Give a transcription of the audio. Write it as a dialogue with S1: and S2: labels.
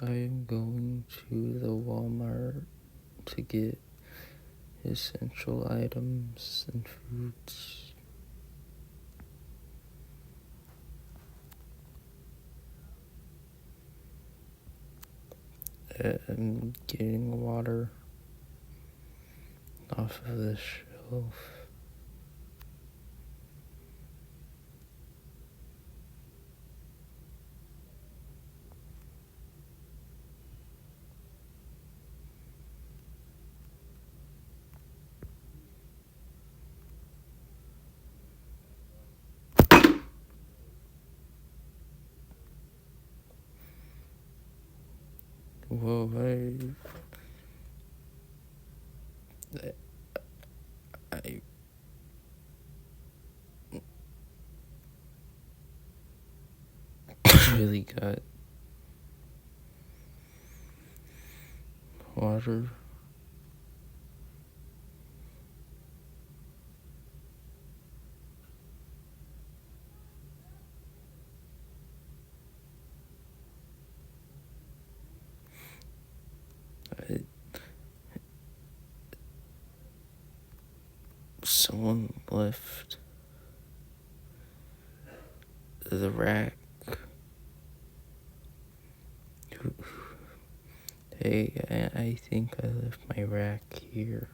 S1: I am going to the Walmart to get essential items and foods. I'm getting water off of the shelf. Whoa, I really got water. I, Someone left the rack. Hey, I think I left my rack here.